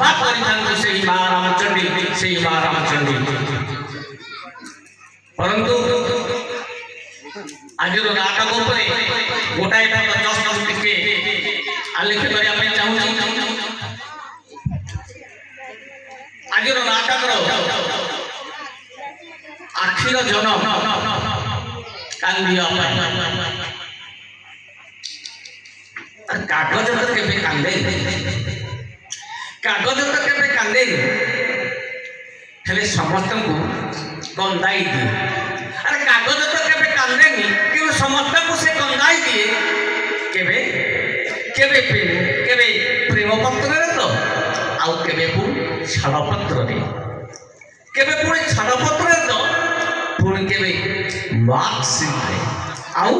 सेवा करिथांती सेही मां रामचंडी परंतु आज नाटक उपरे गोटाए जस्ट टिके आलेख करिया पे चाहूची आज नाटक आखिर जनम कांदिया कागज तो केबे कांदे हेले समस्त को गंदाई दिए अरे कागज तो केबे कांदेनी कि समस्त को से गंदाई दिए केबे केबे प्रेम पत्र रे तो आउ केबे छाड़ पत्र रे केबे पुणी छाड़ पत्र रे तो पुणी केबे मार्कशीट रे आउ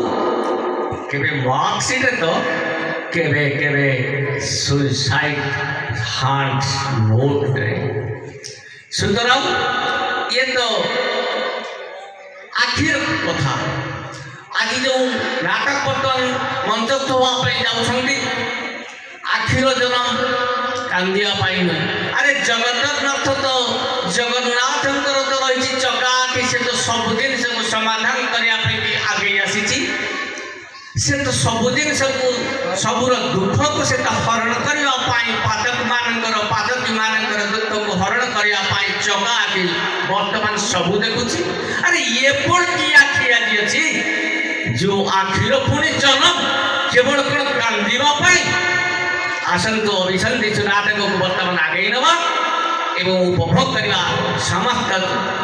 केबे मार्कशीट रे तो केबे केबे सुसाइड हार्ट नोट रे सुतराम ये तो आखिर कथा आज जो नाटक बर्तमान मंचस्थ होगा जाऊँगी आखिर जन्म कांदिया अरे जगन्नाथ तो जगन्नाथ तो रही चकाठी से तो सब जिन समाधान करने आगे आसी से तो सब जिन सबूर दुख को से हरण करने पादक मानकर दुख को हरण करने चकाठी बर्तमान सबू देखुची अरे ये कि आखि आज अच्छी जो आखिर पुणी जन्म केवल कौन कांदीबा आसतु अभिसंधि नाटक को बर्तमान आगे नवा एवं उपभोग करवा समस्त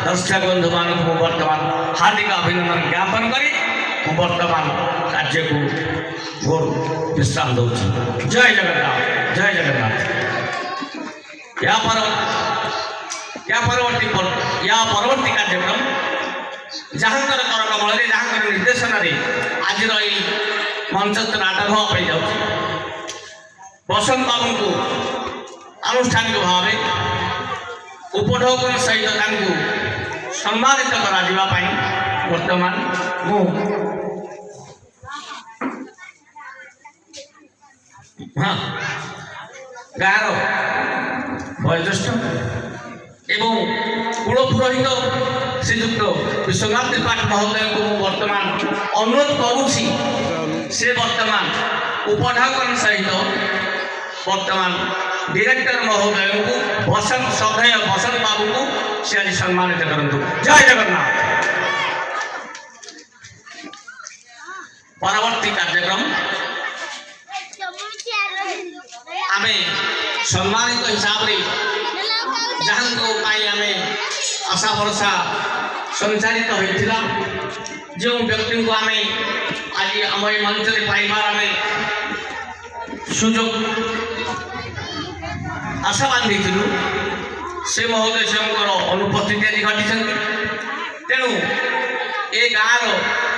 दर्शक बंधु मान बर्तमान हार्दिक अभिनंदन ज्ञापन करी बर्तमान कार्य को घोर विश्राम दौर जय जगन्नाथ या परवर्ती कार्यक्रम जहाँकर कर कमल जहाँकर निर्देशन आज मंचस्थ नाटक होगा जाऊँ बसंत बाबू को आनुष्ठानिक भाव उपढौकन सहित सम्मानित करा वर्तमान मु हाँ गाँव वयोज्येष्ठ एवं कुल पुरोहित श्रीजुक्त विश्वनाथ त्रिपाठी महोदय को वर्तमान अनुरोध करुछि से वर्तमान उपढौकन सहित वर्तमान डायरेक्टर महोदय को बसंत सदय बसंत बाबू को से आज सम्मानित करंतु जय जगन्नाथ। परवर्ती कार्यक्रम आमे सम्मानित हिसाब रे जहां को पाई आमे आशा भरोसा संचालित होइथिला जो व्यक्ति को आमे आज आम मंच रे पाइबार आमे सुजोग आशा बांधी से महोदय से अनुपस्थिति आज घटी तेणु ए गाँव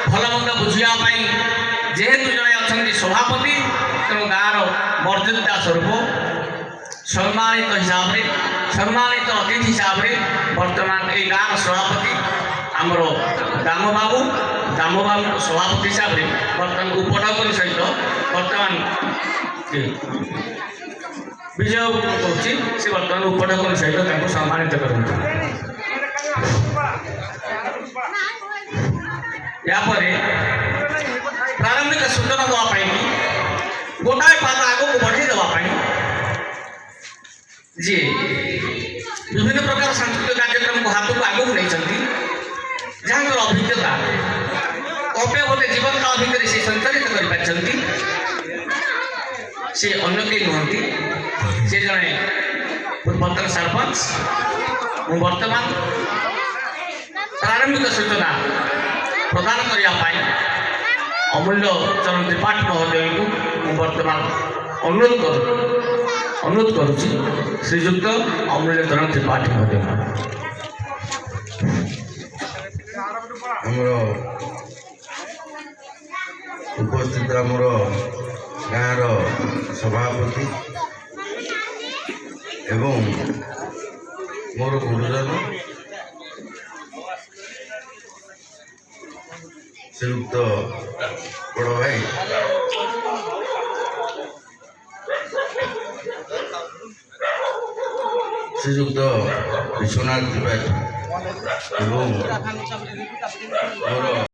भल मंद बुझापी जेहेतु जड़े अच्छा सभापति तेणु गाँव मर्यादा स्वरूप सम्मानित हिसाब से सम्मानित अतिथि हिसाब से वर्तमान ये गाँव सभापति आमर दाम बाबू सभापति हिसाब से बर्तमान उपढौकन सहित वर्तमान विजय करुच्ची से बर्तमान उपढौकन सहित सम्मानित करूँ यापर प्रारंभिक सूचना देवाई गोटाए पाद आग को बढ़ाई देवाई जी विभिन्न प्रकार सांस्कृतिक कार्यक्रम को हाथ को आगे नहीं जहाँ अभिज्ञता कपे गोटे जीवन काल भितर से संचालित कर अन्य कई नुहति से जड़े पूर्वतन सरपंच वर्तमान प्रारंभिक सूचना प्रदान करने अमूल्य चरण त्रिपाठी महोदय को वर्तमान अनुरोध करुच्ची श्रीजुक्त अमूल्य चरण त्रिपाठी महोदय उपस्थित आमर गाँव सभापति एवं मोर गुरुजन श्रीयुक्त बड़ भाई ଶ୍ରୀଯୁକ୍ତ ବିଶ୍ୱନାଥ ତ୍ରିପାଠୀ ଏବଂ ମୋର